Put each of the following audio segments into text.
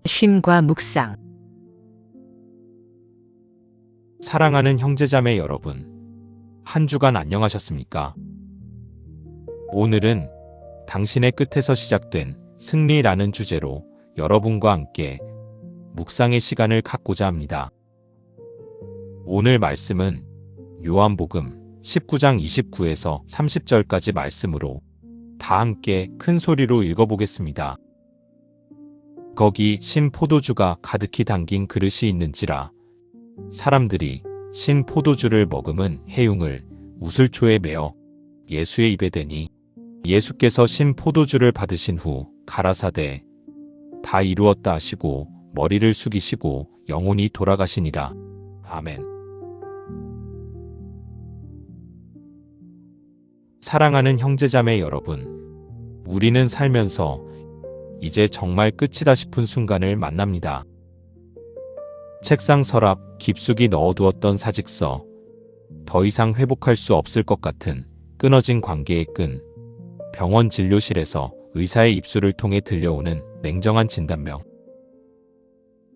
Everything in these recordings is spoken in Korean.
쉼과 묵상. 사랑하는 형제자매 여러분, 한 주간 안녕하셨습니까? 오늘은 당신의 끝에서 시작된 승리라는 주제로 여러분과 함께 묵상의 시간을 갖고자 합니다. 오늘 말씀은 요한복음 19장 29에서 30절까지 말씀으로 다 함께 큰 소리로 읽어보겠습니다. 거기 신 포도주가 가득히 담긴 그릇이 있는지라 사람들이 신 포도주를 머금은 해융을 우슬초에 메어 예수의 입에 대니 예수께서 신 포도주를 받으신 후 가라사대 다 이루었다 하시고 머리를 숙이시고 영혼이 돌아가시니라. 아멘. 사랑하는 형제자매 여러분, 우리는 살면서 이제 정말 끝이다 싶은 순간을 만납니다. 책상 서랍 깊숙이 넣어두었던 사직서, 더 이상 회복할 수 없을 것 같은 끊어진 관계의 끈, 병원 진료실에서 의사의 입술을 통해 들려오는 냉정한 진단명.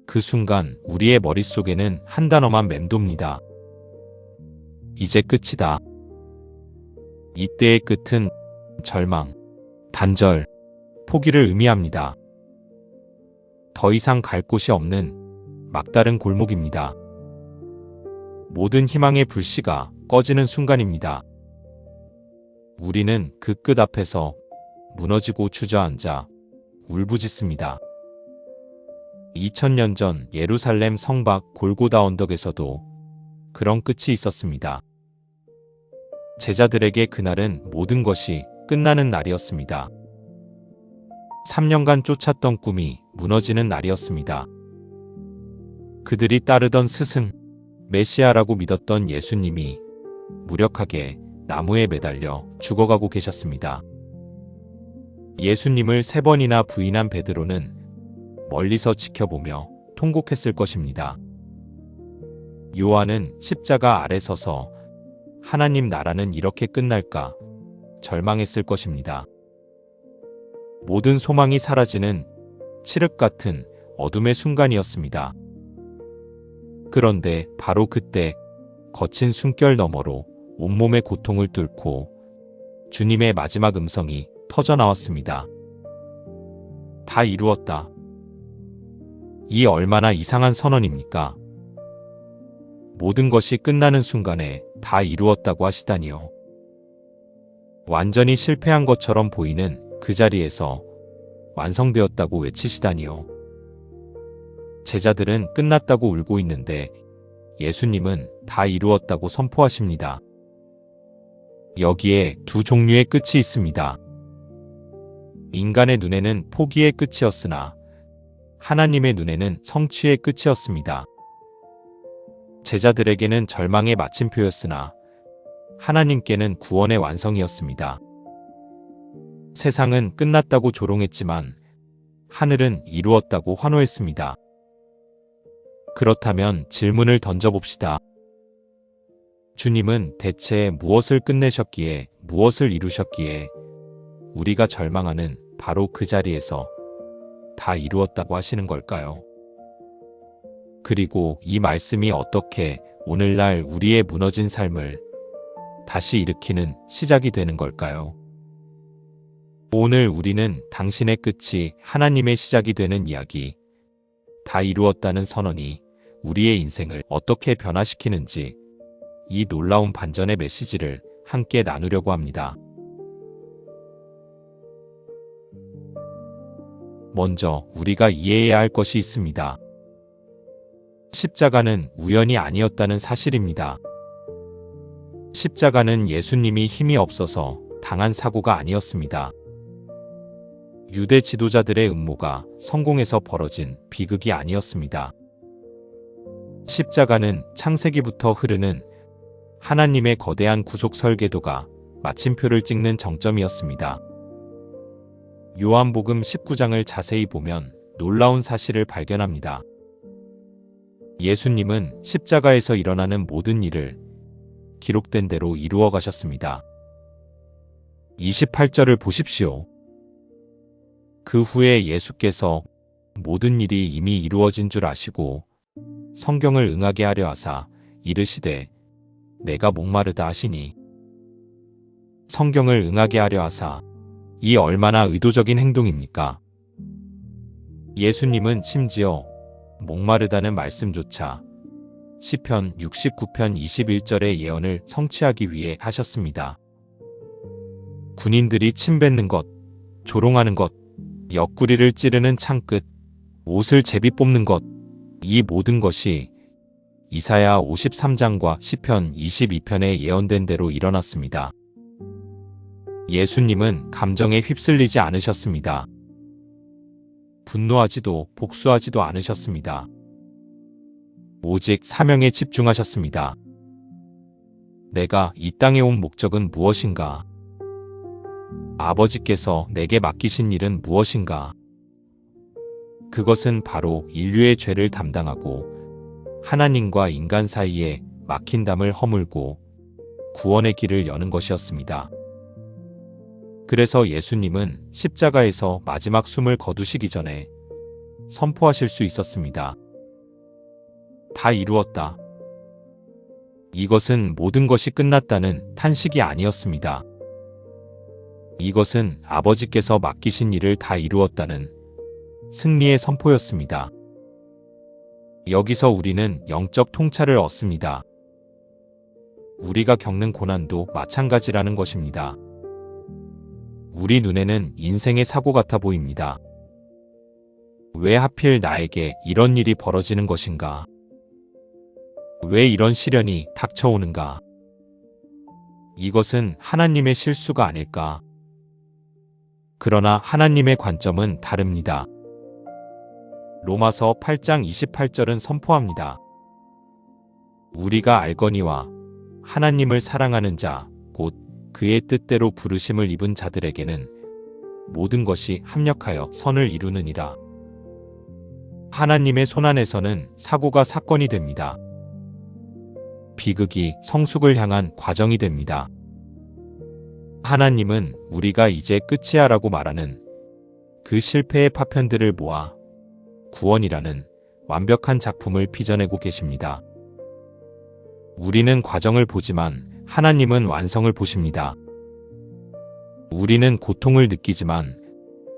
그 순간 우리의 머릿속에는 한 단어만 맴돕니다. 이제 끝이다. 이때의 끝은 절망, 단절, 포기를 의미합니다. 더 이상 갈 곳이 없는 막다른 골목입니다. 모든 희망의 불씨가 꺼지는 순간입니다. 우리는 그 끝 앞에서 무너지고 주저앉아 울부짖습니다. 2000년 전 예루살렘 성 밖 골고다 언덕에서도 그런 끝이 있었습니다. 제자들에게 그날은 모든 것이 끝나는 날이었습니다. 3년간 쫓았던 꿈이 무너지는 날이었습니다. 그들이 따르던 스승, 메시아라고 믿었던 예수님이 무력하게 나무에 매달려 죽어가고 계셨습니다. 예수님을 3번이나 부인한 베드로는 멀리서 지켜보며 통곡했을 것입니다. 요한은 십자가 아래 서서 하나님 나라는 이렇게 끝날까 절망했을 것입니다. 모든 소망이 사라지는 칠흑 같은 어둠의 순간이었습니다. 그런데 바로 그때 거친 숨결 너머로 온몸의 고통을 뚫고 주님의 마지막 음성이 터져나왔습니다. 다 이루었다. 이 얼마나 이상한 선언입니까? 모든 것이 끝나는 순간에 다 이루었다고 하시다니요. 완전히 실패한 것처럼 보이는 그 자리에서 완성되었다고 외치시다니요. 제자들은 끝났다고 울고 있는데 예수님은 다 이루었다고 선포하십니다. 여기에 두 종류의 끝이 있습니다. 인간의 눈에는 포기의 끝이었으나 하나님의 눈에는 성취의 끝이었습니다. 제자들에게는 절망의 마침표였으나 하나님께는 구원의 완성이었습니다. 세상은 끝났다고 조롱했지만 하늘은 이루었다고 환호했습니다. 그렇다면 질문을 던져봅시다. 주님은 대체 무엇을 끝내셨기에, 무엇을 이루셨기에 우리가 절망하는 바로 그 자리에서 다 이루었다고 하시는 걸까요? 그리고 이 말씀이 어떻게 오늘날 우리의 무너진 삶을 다시 일으키는 시작이 되는 걸까요? 오늘 우리는 당신의 끝이 하나님의 시작이 되는 이야기, 다 이루었다는 선언이 우리의 인생을 어떻게 변화시키는지 이 놀라운 반전의 메시지를 함께 나누려고 합니다. 먼저 우리가 이해해야 할 것이 있습니다. 십자가는 우연이 아니었다는 사실입니다. 십자가는 예수님이 힘이 없어서 당한 사고가 아니었습니다. 유대 지도자들의 음모가 성공해서 벌어진 비극이 아니었습니다. 십자가는 창세기부터 흐르는 하나님의 거대한 구속 설계도가 마침표를 찍는 정점이었습니다. 요한복음 19장을 자세히 보면 놀라운 사실을 발견합니다. 예수님은 십자가에서 일어나는 모든 일을 기록된 대로 이루어 가셨습니다. 28절을 보십시오. 그 후에 예수께서 모든 일이 이미 이루어진 줄 아시고 성경을 응하게 하려 하사 이르시되 내가 목마르다 하시니, 성경을 응하게 하려 하사 이 얼마나 의도적인 행동입니까? 예수님은 심지어 목마르다는 말씀조차 시편 69편 21절의 예언을 성취하기 위해 하셨습니다. 군인들이 침 뱉는 것, 조롱하는 것, 옆구리를 찌르는 창끝, 옷을 제비 뽑는 것, 이 모든 것이 이사야 53장과 시편 22편에 예언된 대로 일어났습니다. 예수님은 감정에 휩쓸리지 않으셨습니다. 분노하지도 복수하지도 않으셨습니다. 오직 사명에 집중하셨습니다. 내가 이 땅에 온 목적은 무엇인가? 아버지께서 내게 맡기신 일은 무엇인가? 그것은 바로 인류의 죄를 담당하고 하나님과 인간 사이에 막힌 담을 허물고 구원의 길을 여는 것이었습니다. 그래서 예수님은 십자가에서 마지막 숨을 거두시기 전에 선포하실 수 있었습니다. 다 이루었다. 이것은 모든 것이 끝났다는 탄식이 아니었습니다. 이것은 아버지께서 맡기신 일을 다 이루었다는 승리의 선포였습니다. 여기서 우리는 영적 통찰을 얻습니다. 우리가 겪는 고난도 마찬가지라는 것입니다. 우리 눈에는 인생의 사고 같아 보입니다. 왜 하필 나에게 이런 일이 벌어지는 것인가? 왜 이런 시련이 닥쳐오는가? 이것은 하나님의 실수가 아닐까? 그러나 하나님의 관점은 다릅니다. 로마서 8장 28절은 선포합니다. 우리가 알거니와 하나님을 사랑하는 자, 곧 그의 뜻대로 부르심을 입은 자들에게는 모든 것이 합력하여 선을 이루느니라. 하나님의 손안에서는 사고가 사건이 됩니다. 비극이 성숙을 향한 과정이 됩니다. 하나님은 우리가 이제 끝이야 라고 말하는 그 실패의 파편들을 모아 구원이라는 완벽한 작품을 빚어내고 계십니다. 우리는 과정을 보지만 하나님은 완성을 보십니다. 우리는 고통을 느끼지만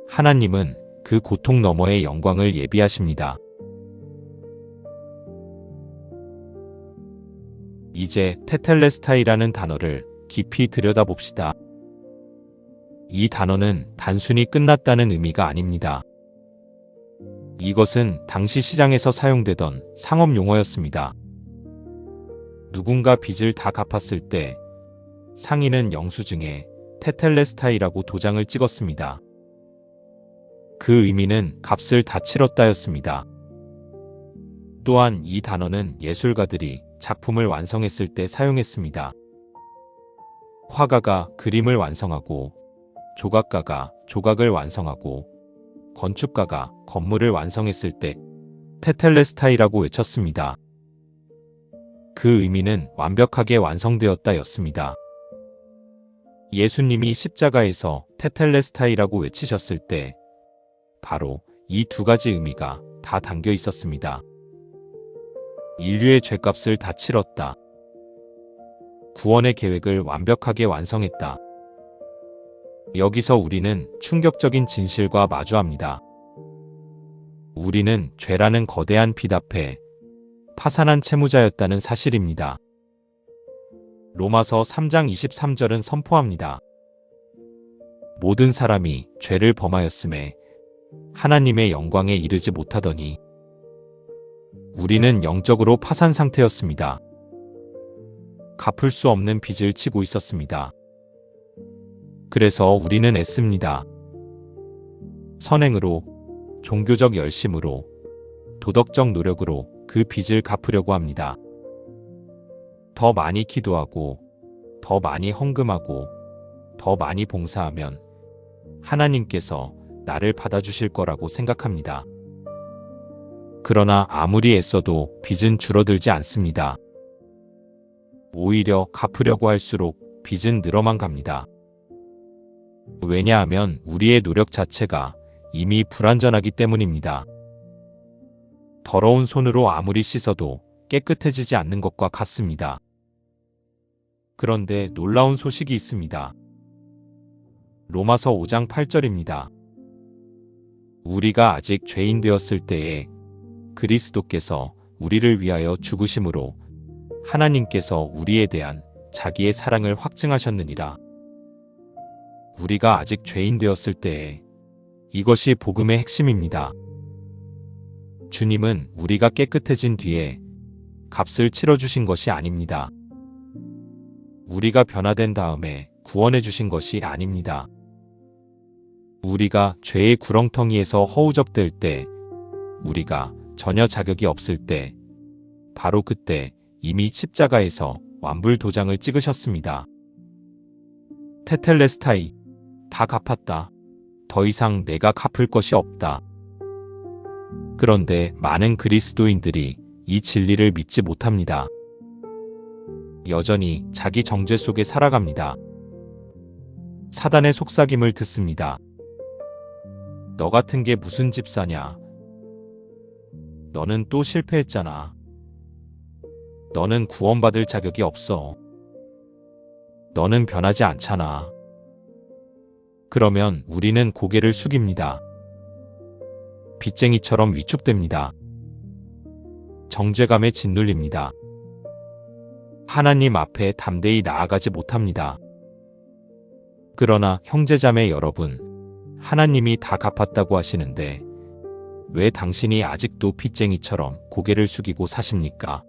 하나님은 그 고통 너머의 영광을 예비하십니다. 이제 테텔레스타이라는 단어를 깊이 들여다봅시다. 이 단어는 단순히 끝났다는 의미가 아닙니다. 이것은 당시 시장에서 사용되던 상업 용어였습니다. 누군가 빚을 다 갚았을 때 상인은 영수증에 테텔레스타이라고 도장을 찍었습니다. 그 의미는 값을 다 치렀다였습니다. 또한 이 단어는 예술가들이 작품을 완성했을 때 사용했습니다. 화가가 그림을 완성하고, 조각가가 조각을 완성하고, 건축가가 건물을 완성했을 때 테텔레스타이라고 외쳤습니다. 그 의미는 완벽하게 완성되었다였습니다. 예수님이 십자가에서 테텔레스타이라고 외치셨을 때 바로 이 두 가지 의미가 다 담겨 있었습니다. 인류의 죄값을 다 치렀다. 구원의 계획을 완벽하게 완성했다. 여기서 우리는 충격적인 진실과 마주합니다. 우리는 죄라는 거대한 빚 앞에 파산한 채무자였다는 사실입니다. 로마서 3장 23절은 선포합니다. 모든 사람이 죄를 범하였음에 하나님의 영광에 이르지 못하더니 우리는 영적으로 파산 상태였습니다. 갚을 수 없는 빚을 지고 있었습니다. 그래서 우리는 애씁니다. 선행으로, 종교적 열심으로, 도덕적 노력으로 그 빚을 갚으려고 합니다. 더 많이 기도하고, 더 많이 헌금하고, 더 많이 봉사하면 하나님께서 나를 받아주실 거라고 생각합니다. 그러나 아무리 애써도 빚은 줄어들지 않습니다. 오히려 갚으려고 할수록 빚은 늘어만 갑니다. 왜냐하면 우리의 노력 자체가 이미 불완전하기 때문입니다. 더러운 손으로 아무리 씻어도 깨끗해지지 않는 것과 같습니다. 그런데 놀라운 소식이 있습니다. 로마서 5장 8절입니다. 우리가 아직 죄인 되었을 때에 그리스도께서 우리를 위하여 죽으심으로 하나님께서 우리에 대한 자기의 사랑을 확증하셨느니라. 우리가 아직 죄인 되었을 때에, 이것이 복음의 핵심입니다. 주님은 우리가 깨끗해진 뒤에 값을 치러주신 것이 아닙니다. 우리가 변화된 다음에 구원해 주신 것이 아닙니다. 우리가 죄의 구렁텅이에서 허우적댈 때, 우리가 전혀 자격이 없을 때, 바로 그때 이미 십자가에서 완불 도장을 찍으셨습니다. 테텔레스타이, 다 갚았다. 더 이상 내가 갚을 것이 없다. 그런데 많은 그리스도인들이 이 진리를 믿지 못합니다. 여전히 자기 정죄 속에 살아갑니다. 사단의 속삭임을 듣습니다. 너 같은 게 무슨 집사냐? 너는 또 실패했잖아. 너는 구원받을 자격이 없어. 너는 변하지 않잖아. 그러면 우리는 고개를 숙입니다. 빚쟁이처럼 위축됩니다. 정죄감에 짓눌립니다. 하나님 앞에 담대히 나아가지 못합니다. 그러나 형제자매 여러분, 하나님이 다 갚았다고 하시는데 왜 당신이 아직도 빚쟁이처럼 고개를 숙이고 사십니까?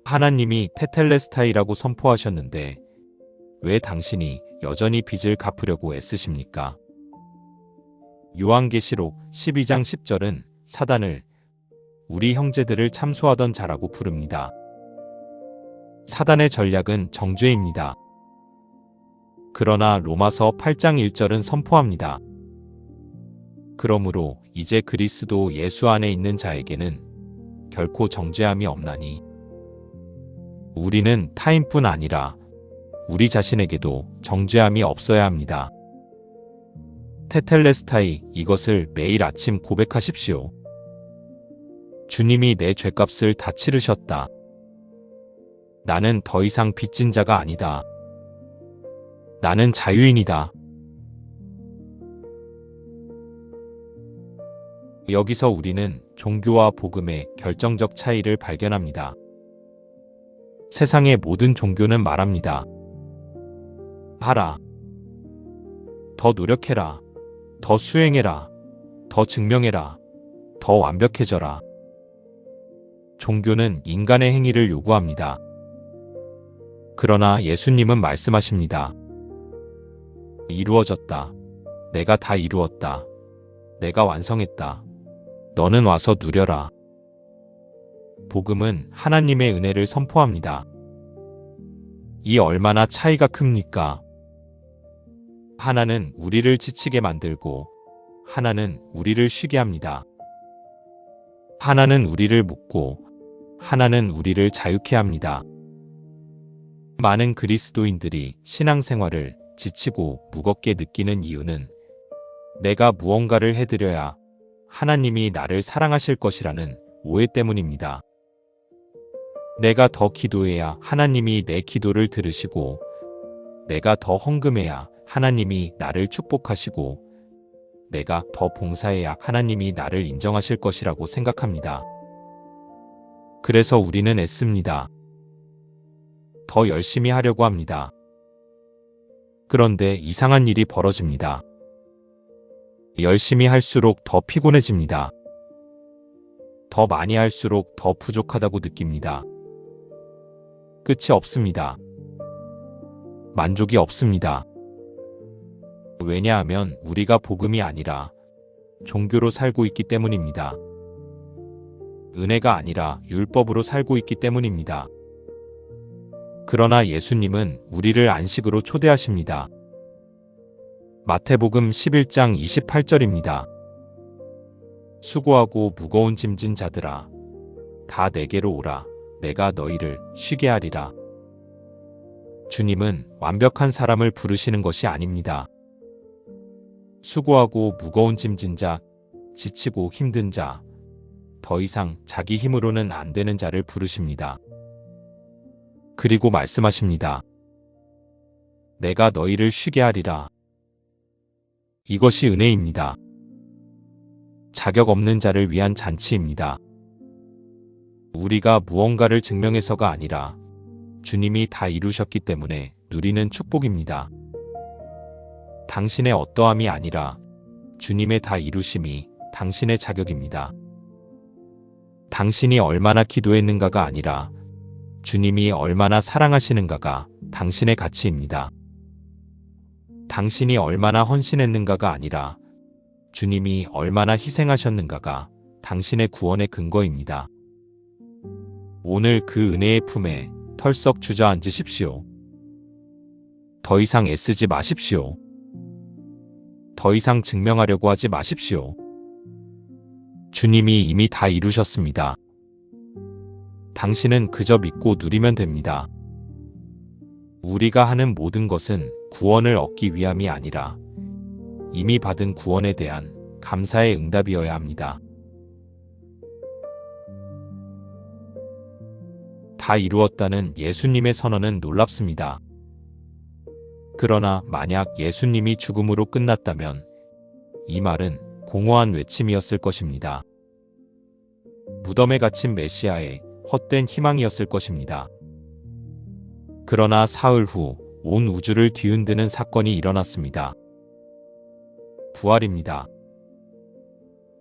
하나님이 테텔레스타이라고 선포하셨는데 왜 당신이 여전히 빚을 갚으려고 애쓰십니까? 요한계시록 12장 10절은 사단을 우리 형제들을 참소하던 자라고 부릅니다. 사단의 전략은 정죄입니다. 그러나 로마서 8장 1절은 선포합니다. 그러므로 이제 그리스도 예수 안에 있는 자에게는 결코 정죄함이 없나니 우리는 타인뿐 아니라 우리 자신에게도 정죄함이 없어야 합니다. 테텔레스타이, 이것을 매일 아침 고백하십시오. 주님이 내 죄값을 다 치르셨다. 나는 더 이상 빚진 자가 아니다. 나는 자유인이다. 여기서 우리는 종교와 복음의 결정적 차이를 발견합니다. 세상의 모든 종교는 말합니다. 하라. 더 노력해라. 더 수행해라. 더 증명해라. 더 완벽해져라. 종교는 인간의 행위를 요구합니다. 그러나 예수님은 말씀하십니다. 이루어졌다. 내가 다 이루었다. 내가 완성했다. 너는 와서 누려라. 복음은 하나님의 은혜를 선포합니다. 이 얼마나 차이가 큽니까? 하나는 우리를 지치게 만들고 하나는 우리를 쉬게 합니다. 하나는 우리를 묶고 하나는 우리를 자유케 합니다. 많은 그리스도인들이 신앙생활을 지치고 무겁게 느끼는 이유는 내가 무언가를 해드려야 하나님이 나를 사랑하실 것이라는 오해 때문입니다. 내가 더 기도해야 하나님이 내 기도를 들으시고 내가 더 헌금해야 하나님이 나를 축복하시고 내가 더 봉사해야 하나님이 나를 인정하실 것이라고 생각합니다. 그래서 우리는 애씁니다. 더 열심히 하려고 합니다. 그런데 이상한 일이 벌어집니다. 열심히 할수록 더 피곤해집니다. 더 많이 할수록 더 부족하다고 느낍니다. 끝이 없습니다. 만족이 없습니다. 왜냐하면 우리가 복음이 아니라 종교로 살고 있기 때문입니다. 은혜가 아니라 율법으로 살고 있기 때문입니다. 그러나 예수님은 우리를 안식으로 초대하십니다. 마태복음 11장 28절입니다. 수고하고 무거운 짐진 자들아, 다 내게로 오라. 내가 너희를 쉬게 하리라. 주님은 완벽한 사람을 부르시는 것이 아닙니다. 수고하고 무거운 짐진 자, 지치고 힘든 자, 더 이상 자기 힘으로는 안 되는 자를 부르십니다. 그리고 말씀하십니다. 내가 너희를 쉬게 하리라. 이것이 은혜입니다. 자격 없는 자를 위한 잔치입니다. 우리가 무언가를 증명해서가 아니라 주님이 다 이루셨기 때문에 누리는 축복입니다. 당신의 어떠함이 아니라 주님의 다 이루심이 당신의 자격입니다. 당신이 얼마나 기도했는가가 아니라 주님이 얼마나 사랑하시는가가 당신의 가치입니다. 당신이 얼마나 헌신했는가가 아니라 주님이 얼마나 희생하셨는가가 당신의 구원의 근거입니다. 오늘 그 은혜의 품에 털썩 주저앉으십시오. 더 이상 애쓰지 마십시오. 더 이상 증명하려고 하지 마십시오. 주님이 이미 다 이루셨습니다. 당신은 그저 믿고 누리면 됩니다. 우리가 하는 모든 것은 구원을 얻기 위함이 아니라 이미 받은 구원에 대한 감사의 응답이어야 합니다. 다 이루었다는 예수님의 선언은 놀랍습니다. 그러나 만약 예수님이 죽음으로 끝났다면 이 말은 공허한 외침이었을 것입니다. 무덤에 갇힌 메시아의 헛된 희망이었을 것입니다. 그러나 사흘 후 온 우주를 뒤흔드는 사건이 일어났습니다. 부활입니다.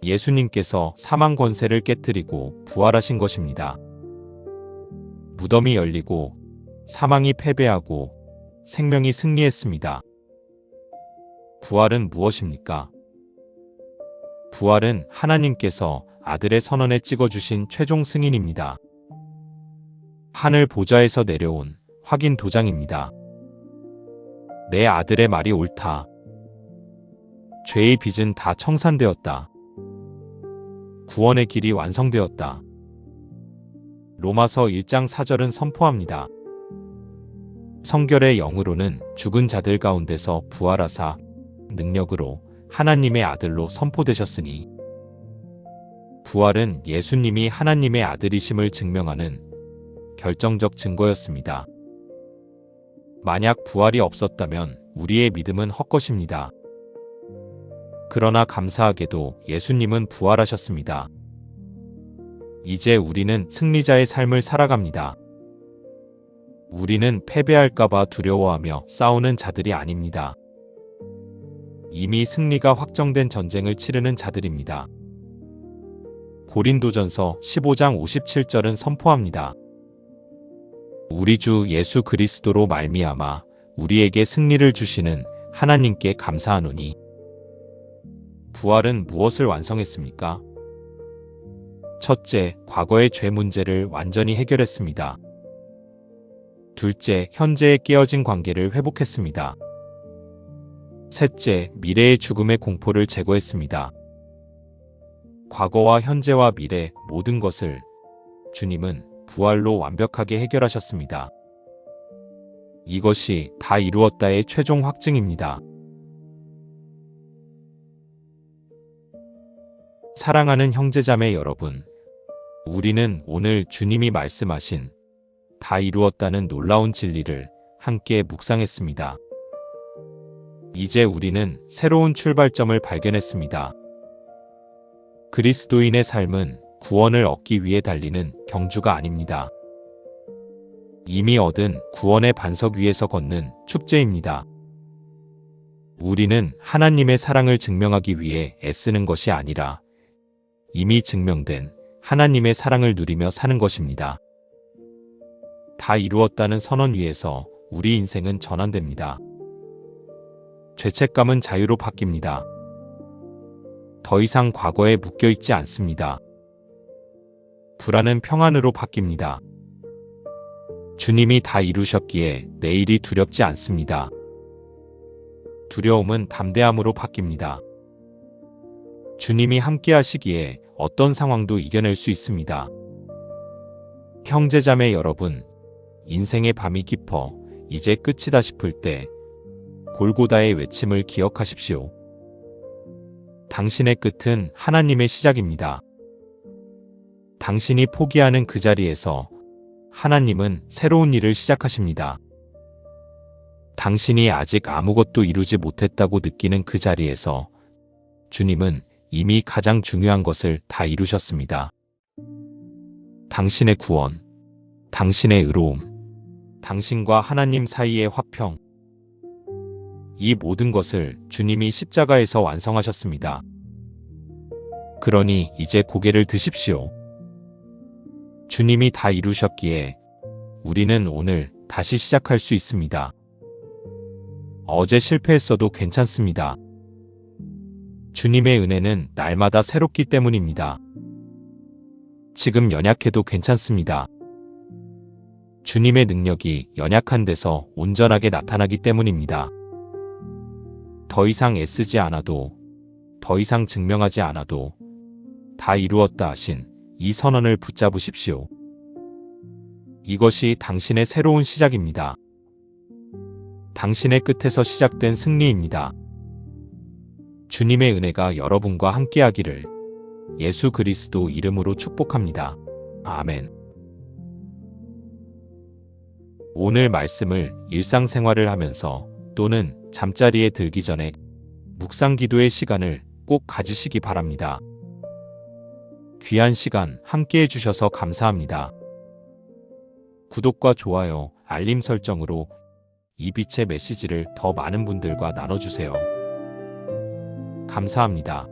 예수님께서 사망 권세를 깨뜨리고 부활하신 것입니다. 무덤이 열리고 사망이 패배하고 생명이 승리했습니다. 부활은 무엇입니까? 부활은 하나님께서 아들의 선언에 찍어주신 최종 승인입니다. 하늘 보좌에서 내려온 확인 도장입니다. 내 아들의 말이 옳다. 죄의 빚은 다 청산되었다. 구원의 길이 완성되었다. 로마서 1장 4절은 선포합니다. 성결의 영으로는 죽은 자들 가운데서 부활하사 능력으로 하나님의 아들로 선포되셨으니 부활은 예수님이 하나님의 아들이심을 증명하는 결정적 증거였습니다. 만약 부활이 없었다면 우리의 믿음은 헛것입니다. 그러나 감사하게도 예수님은 부활하셨습니다. 이제 우리는 승리자의 삶을 살아갑니다. 우리는 패배할까봐 두려워하며 싸우는 자들이 아닙니다. 이미 승리가 확정된 전쟁을 치르는 자들입니다. 고린도전서 15장 57절은 선포합니다. 우리 주 예수 그리스도로 말미암아 우리에게 승리를 주시는 하나님께 감사하노니. 부활은 무엇을 완성했습니까? 첫째, 과거의 죄 문제를 완전히 해결했습니다. 둘째, 현재의 깨어진 관계를 회복했습니다. 셋째, 미래의 죽음의 공포를 제거했습니다. 과거와 현재와 미래 모든 것을 주님은 부활로 완벽하게 해결하셨습니다. 이것이 다 이루었다의 최종 확증입니다. 사랑하는 형제자매 여러분, 우리는 오늘 주님이 말씀하신 다 이루었다는 놀라운 진리를 함께 묵상했습니다. 이제 우리는 새로운 출발점을 발견했습니다. 그리스도인의 삶은 구원을 얻기 위해 달리는 경주가 아닙니다. 이미 얻은 구원의 반석 위에서 걷는 축제입니다. 우리는 하나님의 사랑을 증명하기 위해 애쓰는 것이 아니라 이미 증명된 하나님의 사랑을 누리며 사는 것입니다. 다 이루었다는 선언 위에서 우리 인생은 전환됩니다. 죄책감은 자유로 바뀝니다. 더 이상 과거에 묶여있지 않습니다. 불안은 평안으로 바뀝니다. 주님이 다 이루셨기에 내일이 두렵지 않습니다. 두려움은 담대함으로 바뀝니다. 주님이 함께 하시기에 어떤 상황도 이겨낼 수 있습니다. 형제자매 여러분, 인생의 밤이 깊어 이제 끝이다 싶을 때 골고다의 외침을 기억하십시오. 당신의 끝은 하나님의 시작입니다. 당신이 포기하는 그 자리에서 하나님은 새로운 일을 시작하십니다. 당신이 아직 아무것도 이루지 못했다고 느끼는 그 자리에서 주님은 이미 가장 중요한 것을 다 이루셨습니다. 당신의 구원, 당신의 의로움, 당신과 하나님 사이의 화평, 이 모든 것을 주님이 십자가에서 완성하셨습니다. 그러니 이제 고개를 드십시오. 주님이 다 이루셨기에 우리는 오늘 다시 시작할 수 있습니다. 어제 실패했어도 괜찮습니다. 주님의 은혜는 날마다 새롭기 때문입니다. 지금 연약해도 괜찮습니다. 주님의 능력이 연약한 데서 온전하게 나타나기 때문입니다. 더 이상 애쓰지 않아도, 더 이상 증명하지 않아도 다 이루었다 하신 이 선언을 붙잡으십시오. 이것이 당신의 새로운 시작입니다. 당신의 끝에서 시작된 승리입니다. 주님의 은혜가 여러분과 함께하기를 예수 그리스도 이름으로 축복합니다. 아멘. 오늘 말씀을 일상생활을 하면서 또는 잠자리에 들기 전에 묵상 기도의 시간을 꼭 가지시기 바랍니다. 귀한 시간 함께 해주셔서 감사합니다. 구독과 좋아요, 알림 설정으로 이 빛의 메시지를 더 많은 분들과 나눠주세요. 감사합니다.